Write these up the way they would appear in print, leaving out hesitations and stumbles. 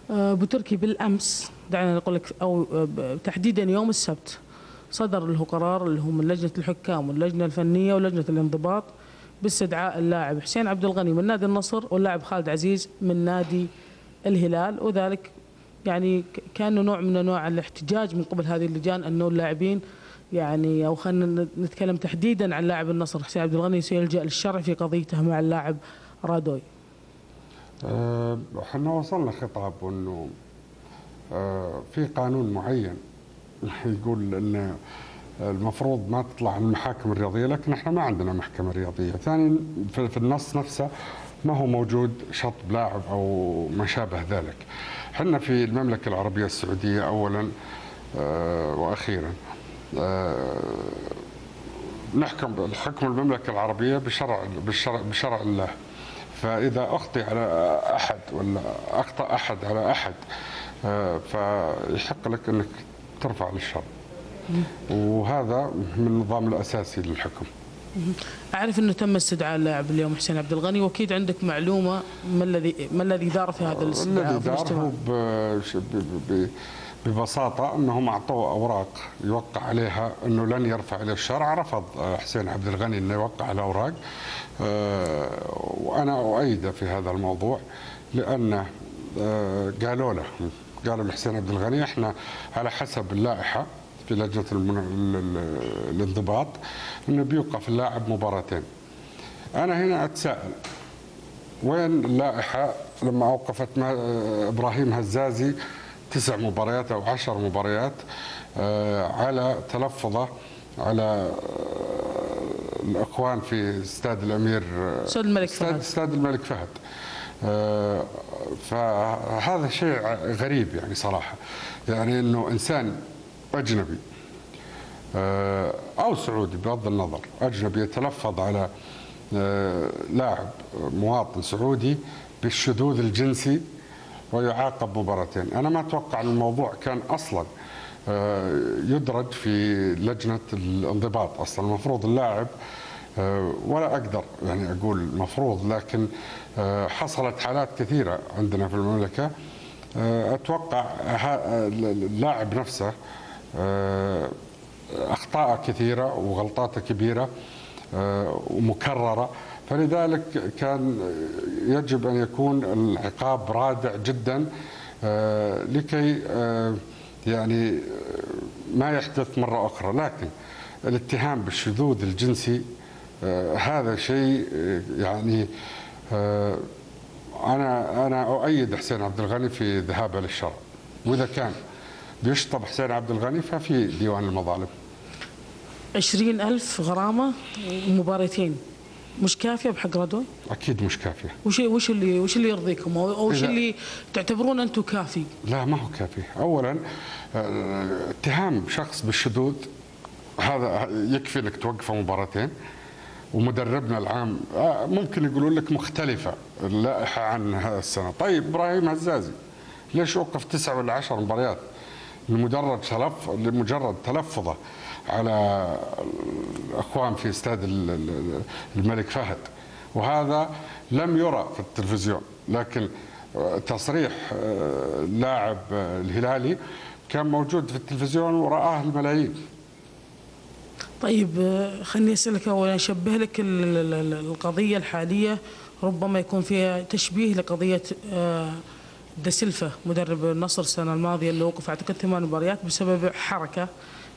ابو تركي بالامس دعنا نقول لك او تحديدا يوم السبت صدر له قرار اللي هو من لجنه الحكام واللجنه الفنيه ولجنه الانضباط باستدعاء اللاعب حسين عبد الغني من نادي النصر واللاعب خالد عزيز من نادي الهلال، وذلك يعني كانه نوع من انواع الاحتجاج من قبل هذه اللجان انه اللاعبين يعني او خلينا نتكلم تحديدا عن لاعب النصر حسين عبد الغني سيلجأ للشرع في قضيته مع اللاعب رادوي. احنا وصلنا خطاب انه في قانون معين يقول ان المفروض ما تطلع المحاكم الرياضيه، لكن احنا ما عندنا محكمه رياضيه. ثانيا في النص نفسه ما هو موجود شطب لاعب او ما شابه ذلك. احنا في المملكه العربيه السعوديه اولا واخيرا نحكم الحكم المملكه العربيه بشرع الله. فاذا اخطي على احد ولا اخطا احد على احد فيحق لك انك ترفع للشرع، وهذا من النظام الاساسي للحكم. اعرف انه تم استدعاء اللاعب اليوم حسين عبد الغني، واكيد عندك معلومه ما الذي دار في هذا الاستدعاء؟ الذي دار ببساطه انهم اعطوه اوراق يوقع عليها انه لن يرفع الى الشرع. رفض حسين عبد الغني انه يوقع على الاوراق، وانا اؤيده في هذا الموضوع، لان قالوا لحسين عبد الغني احنا على حسب اللائحه في لجنه الانضباط انه بيوقف اللاعب مباراتين. انا هنا اتساءل وين اللائحه لما اوقفت ابراهيم هزازي 9 مباريات او 10 مباريات على تلفظه على الاخوان في استاد الامير استاد الملك فهد. فهذا شيء غريب يعني صراحه، يعني انه انسان اجنبي او سعودي بغض النظر، اجنبي يتلفظ على لاعب مواطن سعودي بالشذوذ الجنسي ويعاقب مباراتين. انا ما اتوقع ان الموضوع كان اصلا يدرج في لجنه الانضباط. اصلا المفروض اللاعب ولا اقدر يعني اقول مفروض، لكن حصلت حالات كثيره عندنا في المملكه. اتوقع اللاعب نفسه اخطاء كثيره وغلطاته كبيره ومكرره، فلذلك كان يجب ان يكون العقاب رادع جدا لكي يعني ما يحدث مره اخرى. لكن الاتهام بالشذوذ الجنسي هذا شيء يعني انا اؤيد حسين عبد الغني في ذهابه للشرع، واذا كان بيشطب حسين عبد الغني ففي ديوان المظالم. 20,000 غرامه ومباراتين مش كافيه بحق رادوي؟ اكيد مش كافيه. وش اللي يرضيكم او وش اللي تعتبرون انتم كافي؟ لا ما هو كافي. اولا اتهام شخص بالشذوذ هذا يكفي انك توقفه مباراتين. ومدربنا العام ممكن يقولون لك مختلفه اللائحه عن هذا السنه. طيب ابراهيم هزازي ليش وقف 9 ولا 10 مباريات لمجرد تلفظه على الاخوان في استاد الملك فهد، وهذا لم يرى في التلفزيون، لكن تصريح لاعب الهلالي كان موجود في التلفزيون ورآه الملايين. طيب خليني اسالك اولا، اشبه لك القضيه الحاليه ربما يكون فيها تشبيه لقضيه داسيلفا مدرب النصر السنه الماضيه اللي وقف اعتقد 8 مباريات بسبب حركه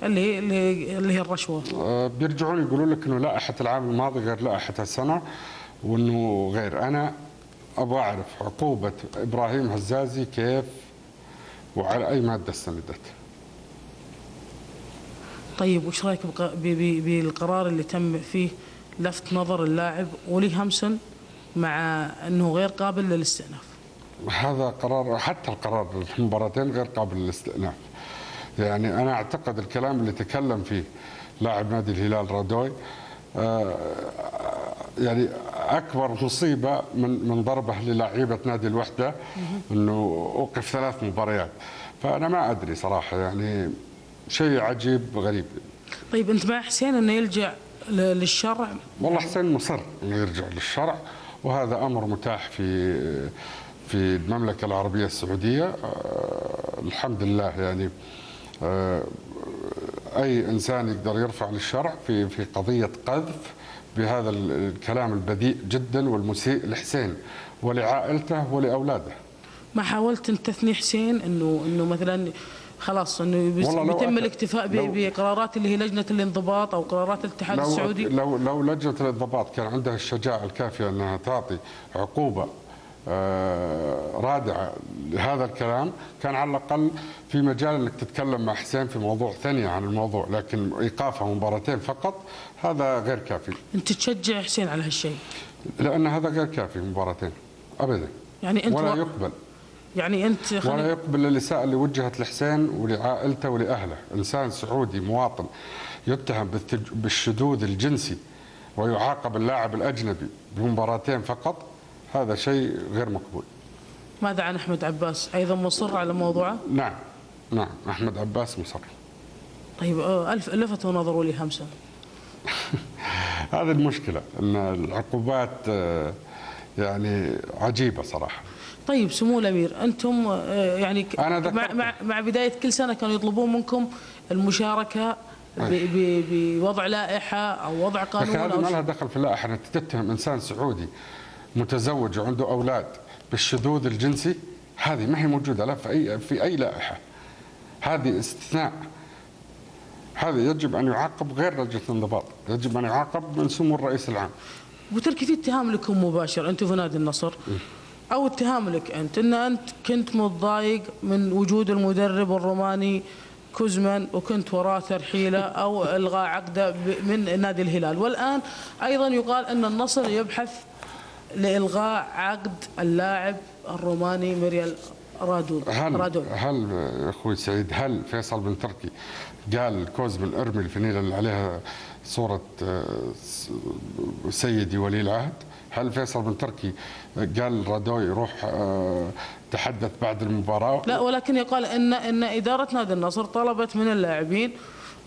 اللي هي الرشوه. بيرجعون يقولون لك انه لائحه العام الماضي غير لائحه السنه وانه غير. انا ابغى اعرف عقوبه ابراهيم هزازي كيف وعلى اي ماده استندت. طيب وش رايك بالقرار اللي تم فيه لفت نظر اللاعب ولي همسون مع انه غير قابل للاستئناف؟ هذا قرار، حتى القرار المباراتين غير قابل للاستئناف. يعني انا اعتقد الكلام اللي تكلم فيه لاعب نادي الهلال رادوي يعني اكبر مصيبه من ضربه للاعيبه نادي الوحده انه اوقف 3 مباريات. فانا ما ادري صراحه، يعني شيء عجيب غريب. طيب انت مع حسين انه يلجأ للشرع؟ والله حسين مصر انه يرجع للشرع، وهذا امر متاح في المملكة العربية السعودية. الحمد لله يعني أي إنسان يقدر يرفع للشرع في قضية قذف بهذا الكلام البذيء جدا والمسيء لحسين ولعائلته ولأولاده. ما حاولت أن تثني حسين أنه مثلا خلاص أنه بيتم الاكتفاء بقرارات اللي هي لجنة الانضباط أو قرارات الاتحاد السعودي؟ لو لجنة الانضباط كان عندها الشجاعة الكافية أنها تعطي عقوبة رادعة لهذا الكلام، كان على الأقل في مجال أنك تتكلم مع حسين في موضوع ثاني عن الموضوع، لكن إيقافها مباراتين فقط هذا غير كافي. أنت تشجع حسين على هالشيء؟ لأن هذا غير كافي، مباراتين أبدا. يعني أنت ولا يقبل، يعني أنت ولا يقبل الإساءة اللي وجهت لحسين ولعائلته ولأهله. إنسان سعودي مواطن يتهم بالشذوذ الجنسي ويعاقب اللاعب الأجنبي بمباراتين فقط، هذا شيء غير مقبول. ماذا عن أحمد عباس؟ أيضا مصر على موضوعه؟ نعم أحمد عباس مصر. طيب لفتوا نظر ولي همسة. هذه المشكلة، أن العقوبات يعني عجيبة صراحة. طيب سمو الأمير، أنتم يعني مع بداية كل سنة كانوا يطلبون منكم المشاركة بوضع لائحة أو وضع قانون. هذه ما لها دخل في اللائحة. أنت تتهم إنسان سعودي متزوج وعنده أولاد بالشذوذ الجنسي، هذه ما هي موجودة لا في أي لائحة، هذه استثناء. هذا يجب أن يعاقب غير لجنة الانضباط، يجب أن يعاقب من سمو الرئيس العام. وتركي في اتهام لكم مباشر أنتم في نادي النصر، أو اتهام لك أنت كنت متضايق من وجود المدرب الروماني كوزمان وكنت وراه ترحيله أو إلغاء عقده من نادي الهلال، والآن أيضا يقال أن النصر يبحث لإلغاء عقد اللاعب الروماني ميريال رادول. هل يا أخوي سعيد، هل فيصل بن تركي قال كوزمان ارمي الفنيلة اللي عليها صورة سيدي ولي العهد؟ هل فيصل بن تركي قال رادوي روح تحدث بعد المباراة؟ لا، ولكن يقال ان إدارة نادي النصر طلبت من اللاعبين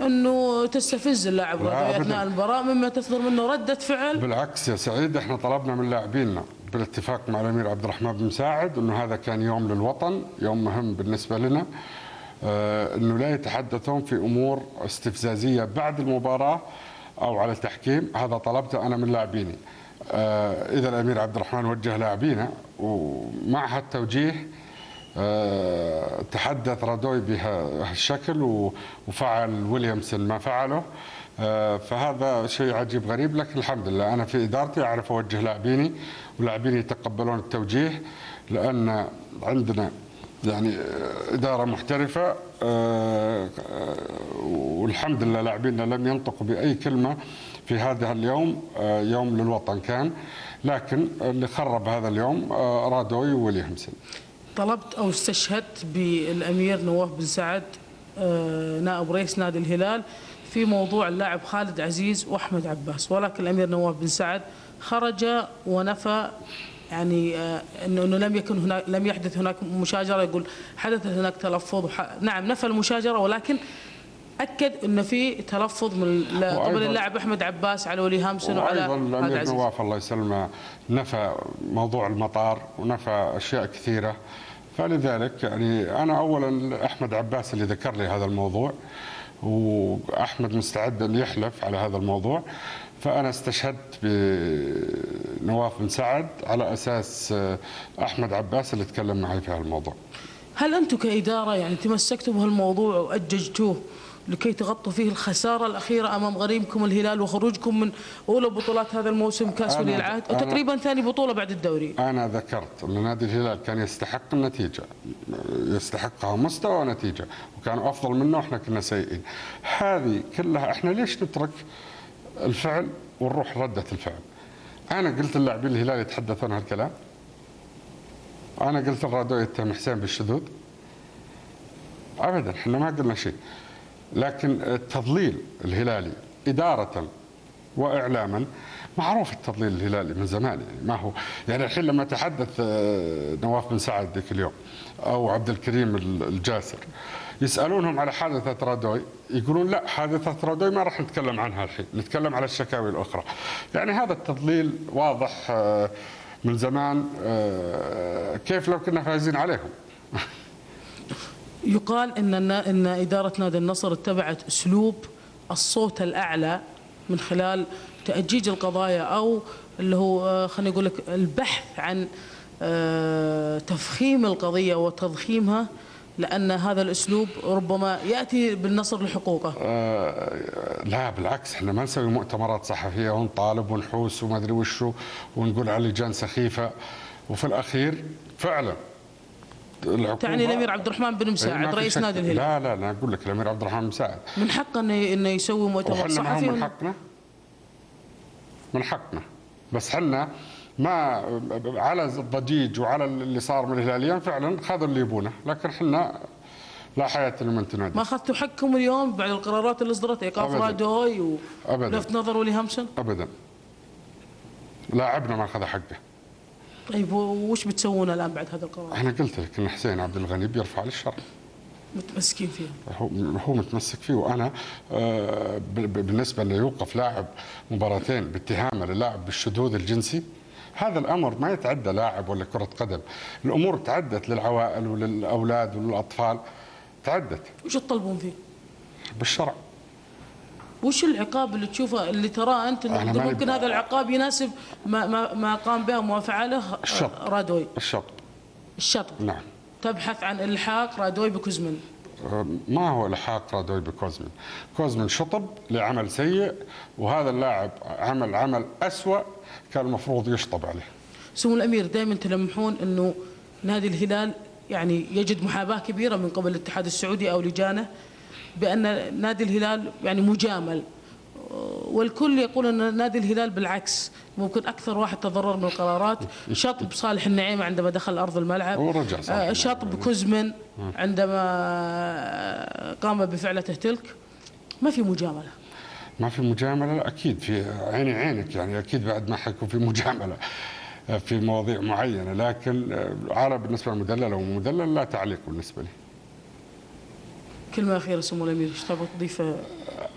انه تستفز اللاعب رادوي اثناء المباراة، مما تصدر منه ردة فعل. بالعكس يا سعيد، احنا طلبنا من لاعبينا بالاتفاق مع الامير عبد الرحمن بن مساعد انه هذا كان يوم للوطن، يوم مهم بالنسبة لنا، انه لا يتحدثون في امور استفزازية بعد المباراة او على التحكيم. هذا طلبته انا من لاعبيني. إذا الأمير عبد الرحمن وجه لاعبينا ومع هالتوجيه تحدث رادوي بهالشكل وفعل ويليامسون ما فعله، فهذا شيء عجيب غريب. لكن الحمد لله أنا في إدارتي أعرف أوجه لاعبيني ولاعبيني يتقبلون التوجيه، لأن عندنا يعني إدارة محترفة، والحمد لله لاعبينا لم ينطقوا بأي كلمة في هذا اليوم. يوم للوطن كان، لكن اللي خرب هذا اليوم رادوي وويليامسون. طلبت أو استشهدت بالأمير نواف بن سعد نائب رئيس نادي الهلال في موضوع اللاعب خالد عزيز وأحمد عباس، ولكن الأمير نواف بن سعد خرج ونفى يعني انه لم يحدث هناك مشاجره. يقول حدثت هناك تلفظ، نعم نفى المشاجره، ولكن اكد انه في تلفظ من قبل اللاعب احمد عباس على ولي هامسون وعلى ايضا الامير نواف الله يسلمه نفى موضوع المطار ونفى اشياء كثيره. فلذلك يعني انا اولا احمد عباس اللي ذكر لي هذا الموضوع، واحمد مستعد ان يحلف على هذا الموضوع، فأنا استشهدت بنواف بن سعد على أساس أحمد عباس اللي تكلم معي في هالموضوع. هل أنتم كإدارة يعني تمسكتوا بهالموضوع وأججتوه لكي تغطوا فيه الخسارة الأخيرة أمام غريمكم الهلال وخروجكم من أولى بطولات هذا الموسم كأس ولي العهد وتقريبا ثاني بطولة بعد الدوري؟ أنا ذكرت أن نادي الهلال كان يستحق النتيجة، يستحقها مستوى ونتيجة، وكانوا أفضل منه وإحنا كنا سيئين. هذه كلها إحنا ليش نترك الفعل ونروح ردة الفعل؟ أنا قلت اللاعبين الهلال يتحدثون هالكلام؟ أنا قلت الرادوي يتهم حسين بالشذوذ؟ أبدا، احنا ما قلنا شيء. لكن التضليل الهلالي إدارة وإعلاما معروف، التضليل الهلالي من زمان، يعني ما هو يعني الحين لما تحدث نواف بن سعد ذيك اليوم أو عبد الكريم الجاسر يسألونهم على حادثة رادوي، يقولون لا حادثة رادوي ما راح نتكلم عنها الحين، نتكلم على الشكاوي الأخرى. يعني هذا التضليل واضح من زمان. كيف لو كنا فايزين عليهم؟ يقال ان اداره نادي النصر اتبعت اسلوب الصوت الاعلى من خلال تاجيج القضايا، او اللي هو خلينا نقول لك البحث عن تفخيم القضيه وتضخيمها، لان هذا الاسلوب ربما ياتي بالنصر لحقوقه. لا بالعكس، احنا ما نسوي مؤتمرات صحفيه ونطالب ونحوس وما ادري وشو ونقول على لجان سخيفه، وفي الاخير فعلا تعني الامير عبد الرحمن بن مساعد رئيس نادي الهلال؟ لا انا اقول لك الامير عبد الرحمن مساعد من حقه انه يسوي مؤتمر صحفي. من حقنا، من حقنا، بس احنا ما على الضجيج وعلى اللي صار من الهلاليين فعلا خذوا اللي يبونه، لكن احنا لا حياه لمن تنادي. ما اخذتوا حقكم اليوم بعد القرارات اللي اصدرت، ايقاف رادوي ولفت نظر ولي همسن؟ ابدا، لاعبنا ما اخذ حقه. طيب وش بتسوون الان بعد هذا القرار؟ انا قلت لك ان حسين عبد الغني بيرفع للشرع. متمسكين فيه؟ هو متمسك فيه، وانا بالنسبه انه يوقف لاعب مباراتين باتهامه للاعب بالشذوذ الجنسي، هذا الامر ما يتعدى لاعب ولا كره قدم، الامور تعدت للعوائل وللاولاد وللاطفال، تعدت. وش تطلبون فيه؟ بالشرع. وش العقاب اللي تشوفه اللي تراه انت انه ممكن هذا العقاب يناسب ما قام به وما فعله رادوي؟ الشطب. نعم. تبحث عن الحاق رادوي بكوزمن. ما هو الحاق رادوي بكوزمن؟ كوزمن شطب لعمل سيء، وهذا اللاعب عمل أسوأ كان المفروض يشطب عليه. سمو الامير، دائما تلمحون انه نادي الهلال يعني يجد محاباه كبيره من قبل الاتحاد السعودي او لجانه بان نادي الهلال يعني مجامل، والكل يقول ان نادي الهلال بالعكس ممكن اكثر واحد تضرر من القرارات. شطب صالح النعيمه عندما دخل ارض الملعب، شطب كوزمن عندما قام بفعلته تلك. ما في مجامله. ما في مجامله، اكيد في عيني عينك، يعني اكيد بعد ما حيكون في مجامله في مواضيع معينه، لكن على بالنسبه للمدلل ومدلل لا تعليق بالنسبه لي. كلمه اخيره سمو الامير، ايش تبغى تضيفه؟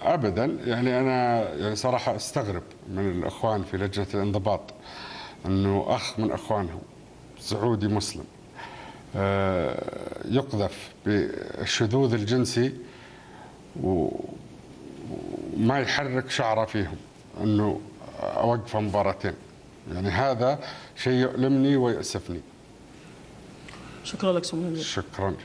ابدا، يعني انا يعني صراحه استغرب من الاخوان في لجنه الانضباط انه اخ من اخوانهم سعودي مسلم يقذف بالشذوذ الجنسي وما يحرك شعره فيهم انه اوقف مباراتين. يعني هذا شيء يؤلمني ويأسفني. شكرا لك سمو الامير. شكرا.